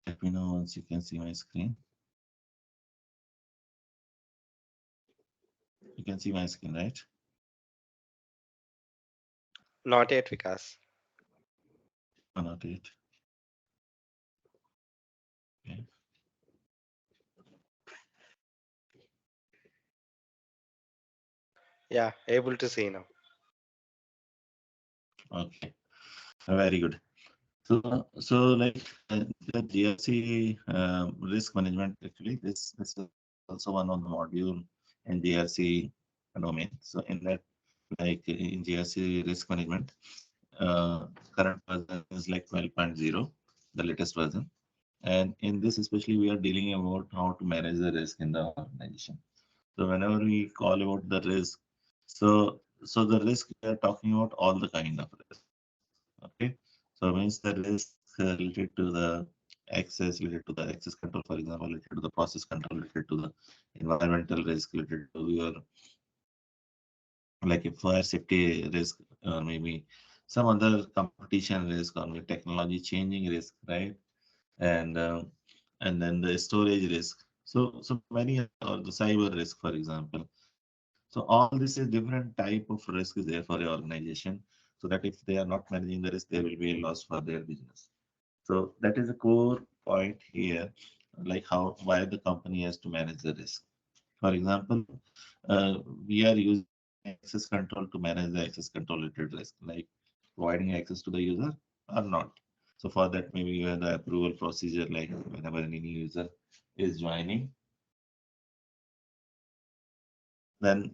Let me know once you can see my screen. You can see my screen, right? Not yet, Vikas. Or not yet? Okay. Yeah, able to see now. Okay. Very good. So like the GRC risk management, actually, this is also one of the module in GRC domain. So in that, like in GRC risk management, current version is like 12.0, the latest version. And in this, especially, we are dealing about how to manage the risk in the organization. So whenever we call about the risk, so the risk we are talking about all the kind of risk. Okay, so means the risk related to the access, related to the access control, for example, related to the process control, related to the environmental risk, related to your like a fire safety risk, or maybe some other competition risk, or maybe technology changing risk, right? And and then the storage risk. So many, or the cyber risk, for example. So all this is different type of risk is there for your organization, so that if they are not managing the risk, there will be a loss for their business. So that is a core point here, like how why the company has to manage the risk. For example, we are using access control to manage the access control related risk, like providing access to the user or not. So for that, maybe you have the approval procedure, like whenever any new user is joining, then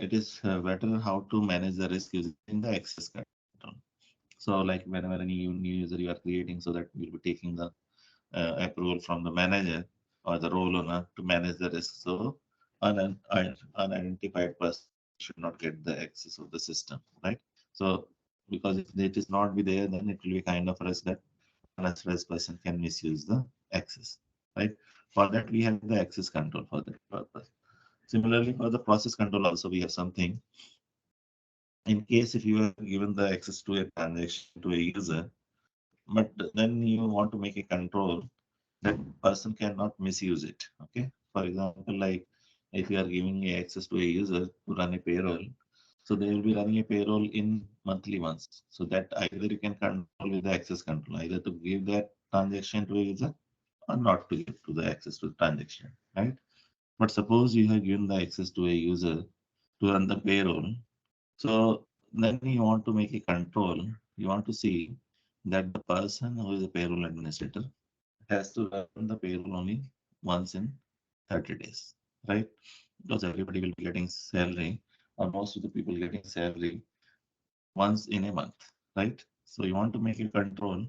it is better how to manage the risk using the access control. So like whenever any new user you are creating, so that you'll be taking the approval from the manager or the role owner to manage the risk. So unidentified person should not get the access of the system, right? So because if it is not be there, then it will be kind of risk that unauthorized person can misuse the access, right? For that, we have the access control for that purpose. Similarly, for the process control also, we have something. In case if you are given the access to a transaction to a user, but then you want to make a control that person cannot misuse it. Okay. For example, like if you are giving a access to a user to run a payroll, so they will be running a payroll in monthly once. So that either you can control with the access control, either to give that transaction to a user or not to give to the access to the transaction, right? But suppose you have given the access to a user to run the payroll. So then you want to make a control. You want to see that the person who is a payroll administrator has to run the payroll only once in 30 days, right? Because everybody will be getting salary, or most of the people getting salary once in a month, right? So you want to make a control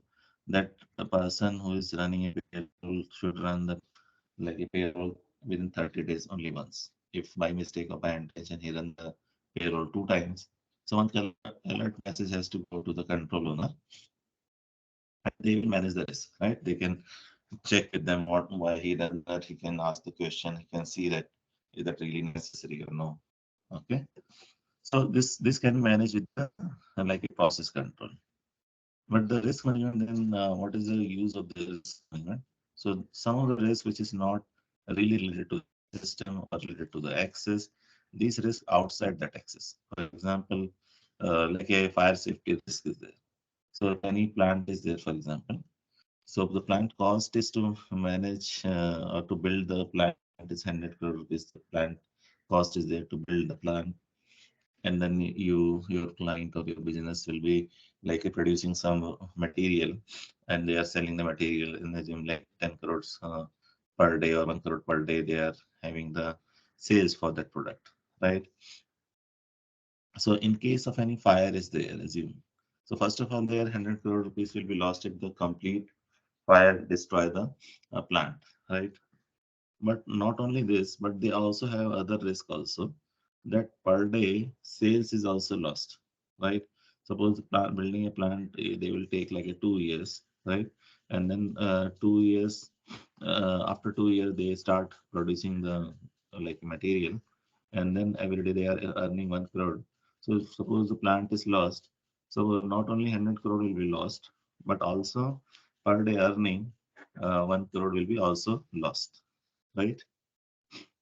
that the person who is running a payroll should run the like a payroll within 30 days only once. If by mistake or by intention he run the payroll two times, so one alert message has to go to the control owner, and they will manage the risk, right? They can check with them what why he done that. He can ask the question. He can see that is that really necessary or no. Okay. So this can be managed with the, like a process control. But the risk management, then what is the use of the risk management? So some of the risk which is not really related to the system or related to the access, these risks outside that access. For example, like a fire safety risk is there. So if any plant is there, for example, so the plant cost is to manage or to build the plant is 100 crore rupees. The plant cost is there to build the plant, and then your client or your business will be like producing some material, and they are selling the material in the gym like 10 crores per day or 1 crore per day. They are having the sales for that product, right? So in case of any fire is there, assume. So first of all, their 100 crore rupees will be lost if the complete fire destroy the plant, right? But not only this, but they also have other risk also, that per day sales is also lost, right? Suppose the plant, building a plant, they will take like a 2 years, right? And then 2 years, after 2 years, they start producing the like material, and then every day they are earning 1 crore. So suppose the plant is lost, so not only 100 crore will be lost, but also per day earning 1 crore will be also lost, right?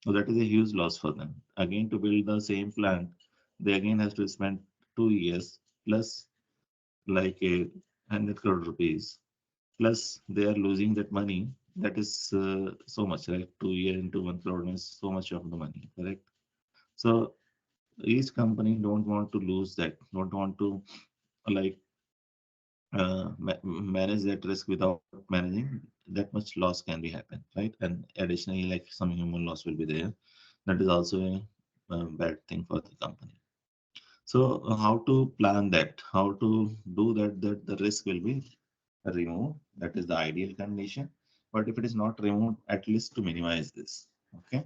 So that is a huge loss for them. Again, to build the same plant, they again has to spend 2 years plus like a 100 crore rupees. Plus they are losing that money. That is so much, right? 2 year into 1 crore means so much of the money, correct? So each company don't want to lose that, don't want to like manage that risk without managing that much loss can be happen, right? And additionally, like some human loss will be there. That is also a bad thing for the company. So how to plan that? How to do that? That the risk will be removed. That is the ideal condition. But if it is not removed, at least to minimize this. Okay.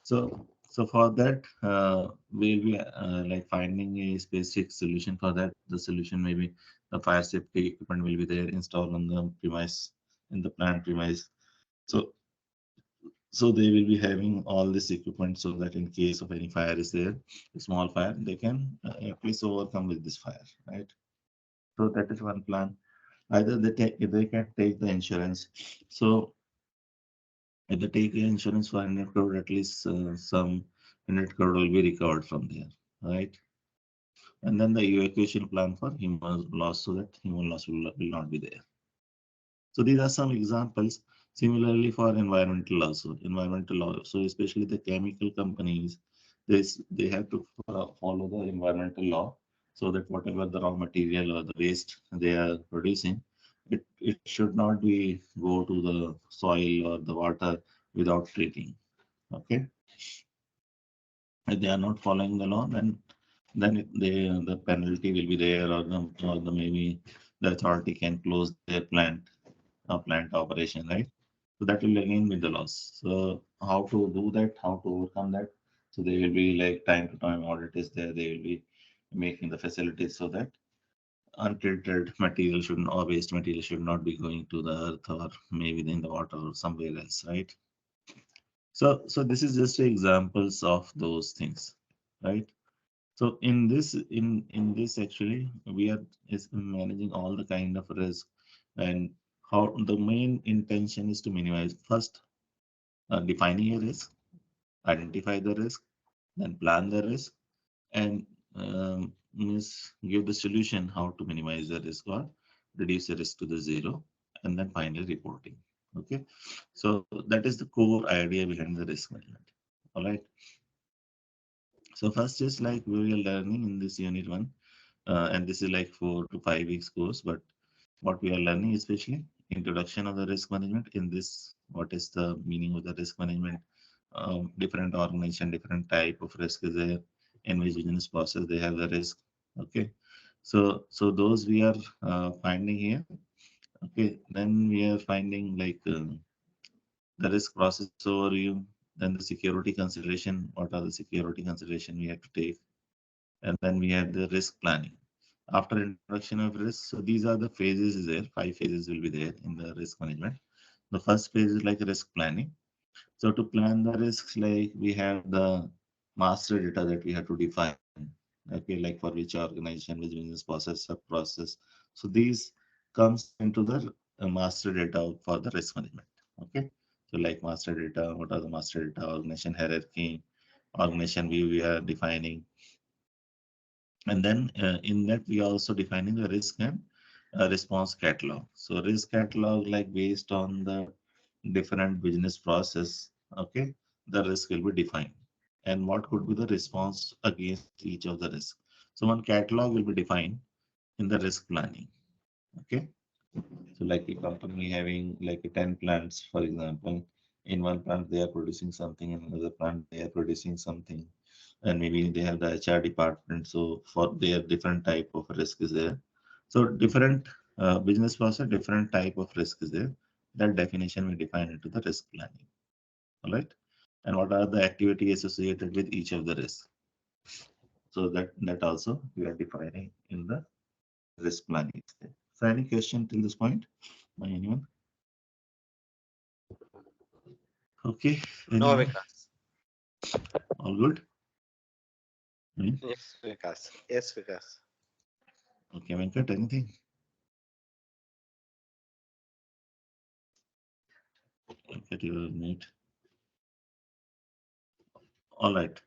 So for that, we'll be like finding a specific solution for that. The solution may be the fire safety equipment will be there installed on the premise in the plant premise. So so they will be having all this equipment so that in case of any fire is there, a small fire, they can at least overcome with this fire, right? So that is one plan. Either they can take the insurance. So if they take the insurance for 100 crore, at least some 100 crore will be recovered from there, right? And then the evacuation plan for human loss so that human loss will not be there. So these are some examples. Similarly for environmental also, environmental law. So especially the chemical companies, they have to follow the environmental law so that whatever the raw material or the waste they are producing, it should not be go to the soil or the water without treating. Okay. If they are not following the law, then the penalty will be there, or the maybe the authority can close their plant operation, right? So that will again be the loss. So how to do that? How to overcome that? So they will be like time to time audit is there. They will be making the facilities so that untreated material should or waste material should not be going to the earth or maybe in the water or somewhere else, right? So this is just examples of those things, right? So in this actually we are is managing all the kind of risk, and how the main intention is to minimize first defining a risk, identify the risk, then plan the risk, and means give the solution how to minimize the risk or reduce the risk to the zero, and then finally reporting. Okay, so that is the core idea behind the risk management. All right. So first is like we are learning in this unit one, and this is like 4 to 5 weeks course. But what we are learning, especially introduction of the risk management in this, what is the meaning of the risk management? Different organization, different type of risk is there. In which business process they have the risk. Okay, so those we are finding here. Okay, then we are finding like the risk process overview, then the security consideration. What are the security consideration we have to take? And then we have the risk planning. After introduction of risk, so these are the phases is there. 5 phases will be there in the risk management. The first phase is like risk planning. So to plan the risks, like we have the master data that we have to define. Okay, like for which organization, which business process, sub process. So these comes into the master data for the risk management. Okay, so like master data, what are the master data? Organization hierarchy, organization view we are defining, and then in that we are also defining the risk and response catalog. So risk catalog like based on the different business process, okay, the risk will be defined. And what could be the response against each of the risk. So one catalog will be defined in the risk planning. Okay. So like a company having like a 10 plants, for example, in one plant they are producing something, in another plant they are producing something, and maybe they have the HR department. So for their different type of risk is there. So different business process, different type of risk is there. That definition we define into the risk planning. All right. And what are the activity associated with each of the risks? So that also we are defining in the risk planning. So any question till this point by anyone? Okay, No, anyone? Vikas. All good? Hmm? Yes, Vikas. Yes, Vikas. Okay, Venkat, anything? Look at your mute. All right.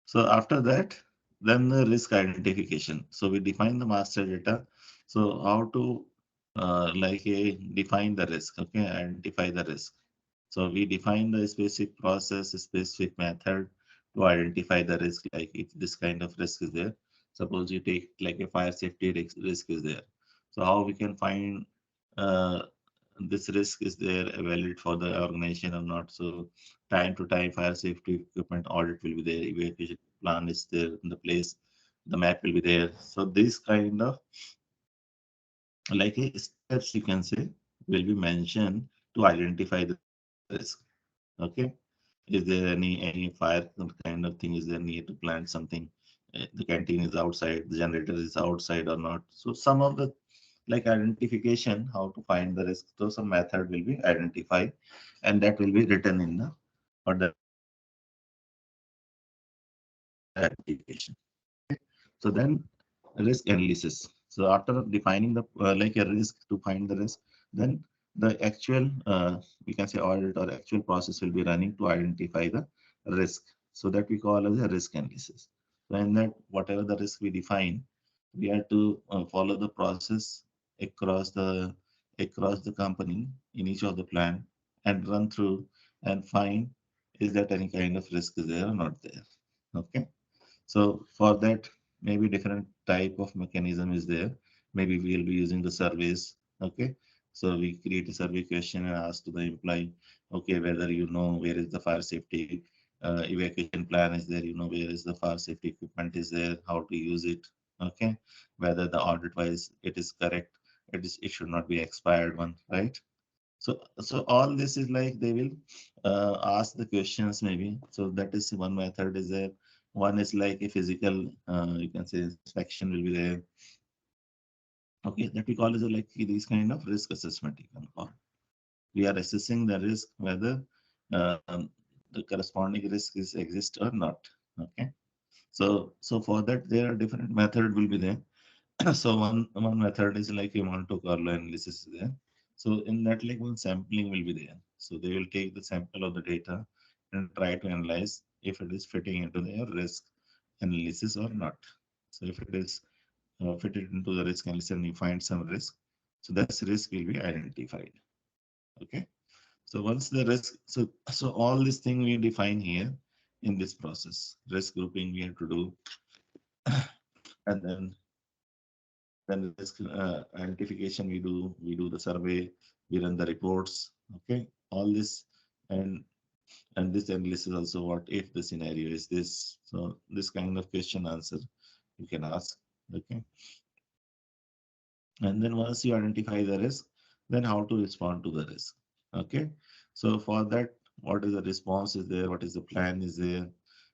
So after that, then the risk identification. So we define the master data. So how to define the risk, okay, identify the risk. So we define the specific process, specific method to identify the risk, like if this kind of risk is there. Suppose you take like a fire safety risk is there. So how we can find uh, this risk is there valid for the organization or not. So time to time fire safety equipment audit will be there, evacuation plan is there in the place, the map will be there. So this kind of like a steps you can say will be mentioned to identify the risk. Okay. Is there any fire kind of thing is there near to plant something? The canteen is outside, the generator is outside or not. So some of the like identification, how to find the risk. So some method will be identified and that will be written in the or the identification. So then risk analysis. So after defining the like a risk to find the risk, then the actual we can say audit or actual process will be running to identify the risk. So that we call as a risk analysis. So in that whatever the risk we define, we have to follow the process across the across the company in each of the plan and run through and find is that any kind of risk is there or not there. Okay. So for that, maybe different type of mechanism is there. Maybe we'll be using the surveys. Okay. So we create a survey question and ask to the employee, okay, whether you know where is the fire safety evacuation plan is there, you know where is the fire safety equipment is there, how to use it. Okay. Whether the audit wise it is correct, it should not be expired one, right? So all this is like they will ask the questions maybe. So that is one method is there. One is like a physical, you can say inspection will be there. Okay, that we call as a, like these kind of risk assessment you can call. We are assessing the risk whether the corresponding risk is exist or not. Okay, so for that there are different method will be there. So one method is like a Monte Carlo analysis is there. So in that like one sampling will be there. So they will take the sample of the data and try to analyze if it is fitting into their risk analysis or not. So if it is fitted into the risk analysis and you find some risk, so this risk will be identified. Okay. So once the risk, so all this thing we define here in this process, risk grouping we have to do, and then risk identification we do the survey, we run the reports. Okay, all this and this analysis also what if the scenario is this. So this kind of question answer you can ask. Okay, and then once you identify the risk, then how to respond to the risk. Okay, so for that, what is the response is there, what is the plan is there,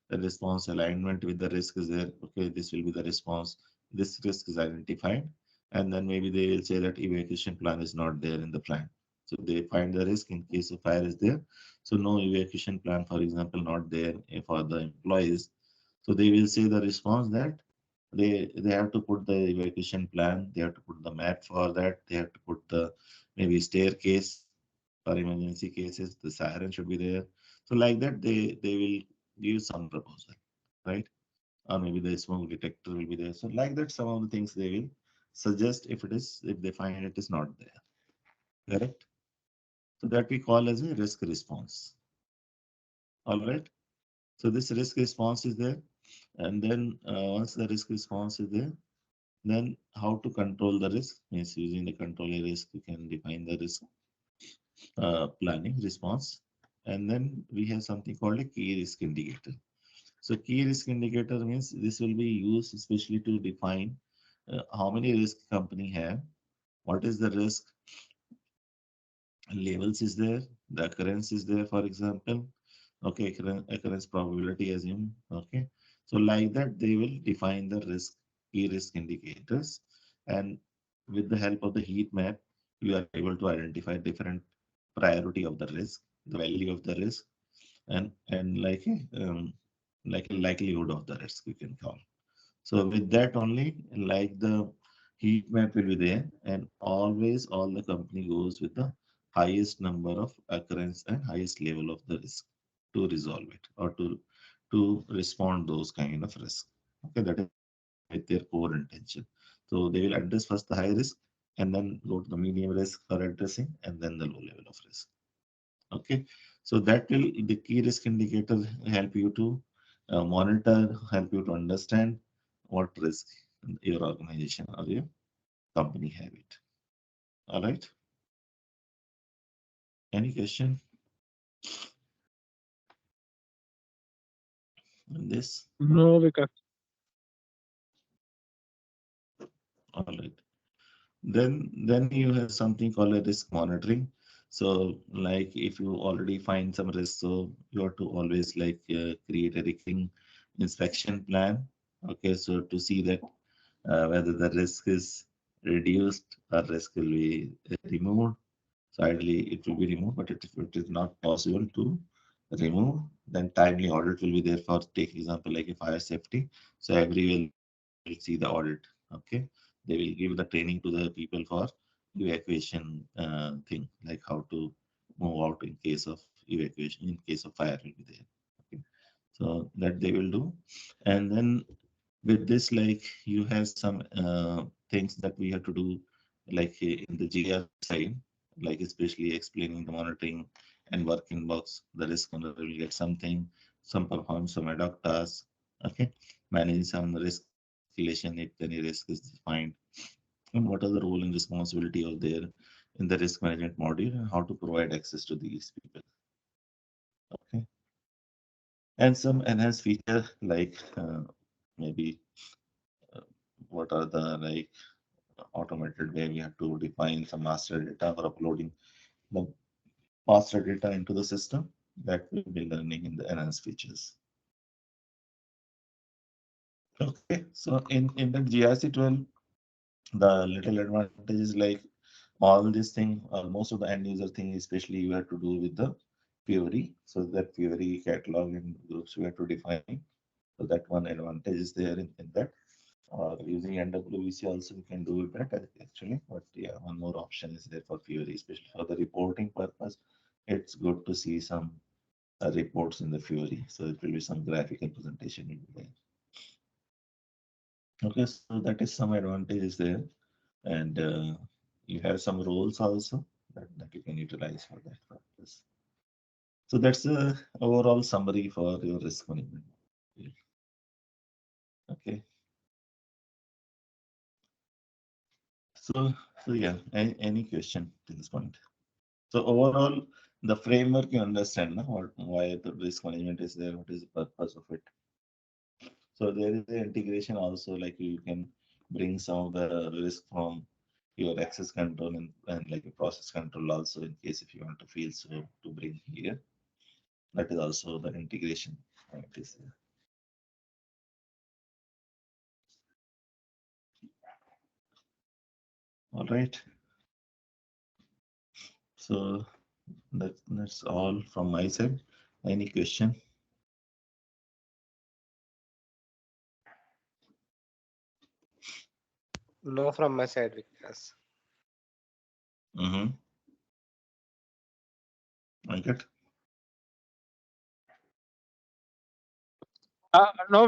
the response alignment with the risk is there. Okay, this will be the response, this risk is identified, and then maybe they will say that evacuation plan is not there in the plan. So they find the risk in case of fire is there, so no evacuation plan for example not there for the employees. So they will say the response that they have to put the evacuation plan, they have to put the map for that, they have to put the maybe staircase for emergency cases, the siren should be there. So like that they will give some proposal, right? Or maybe the smoke detector will be there. So like that some of the things they will suggest if it is if they find it is not there. Correct? So that we call as a risk response. All right. So this risk response is there. And then once the risk response is there, then how to control the risk means using the control a risk, you can define the risk planning response. And then we have something called a key risk indicator. So key risk indicator means this will be used especially to define how many risk company have, what is the risk levels is there, the occurrence is there, for example. Okay, occurrence probability assume. Okay, so like that they will define the risk key risk indicators, and with the help of the heat map, you are able to identify different priority of the risk, the value of the risk, and like a likelihood of the risk you can call. So with that only, like the heat map will be there, and always all the company goes with the highest number of occurrence and highest level of the risk to resolve it or to respond those kind of risk. Okay, that is with their core intention. So they will address first the high risk and then go to the medium risk for addressing and then the low level of risk. Okay, so that will the key risk indicator help you to monitor, help you to understand what risk your organization or your company have it. All right. Any question on this? No, Vikas. All right. Then you have something called a risk monitoring. So like if you already find some risk, so you have to always like create a recurring inspection plan. Okay, so to see that whether the risk is reduced or risk will be removed. So ideally it will be removed, but if it is not possible to remove, then timely audit will be there for take example like a fire safety. So every will see the audit. Okay, they will give the training to the people for evacuation thing, like how to move out in case of evacuation, in case of fire will be there. Okay, so that they will do, and then with this like you have some things that we have to do like in the GRC side, like especially explaining the monitoring and working box, the risk owner will get something, some perform some ad hoc tasks. Okay, managing some risk escalation if any risk is defined, and what are the role and responsibility of there in the risk management module and how to provide access to these people. Okay, and some enhanced feature like maybe uh, what are the like automated way we have to define some master data for uploading the master data into the system that we'll be learning in the enhanced features. Okay, so in the GRC 12, the little advantage is like all this thing, most of the end user thing, especially you have to do with the Fury. So that Fury catalog and groups we have to define. So that one advantage is there in that. Or using NWVC also we can do that actually. But yeah, one more option is there for Fury, especially for the reporting purpose. It's good to see some reports in the Fury. So it will be some graphical presentation will be there. Okay, so that is some advantages there. And you have some roles also that you can utilize for that purpose. So that's the overall summary for your risk management. Okay. So, so yeah, any question to this point? So overall, the framework you understand now, why the risk management is there, what is the purpose of it. So there is the integration also, like you can bring some of the risk from your access control and like a process control also in case if you want to feel so to bring here. That is also the integration. It is there. All right. So that's all from my side. Any question? No from my side, Vikas. Mm-hmm. I get. No,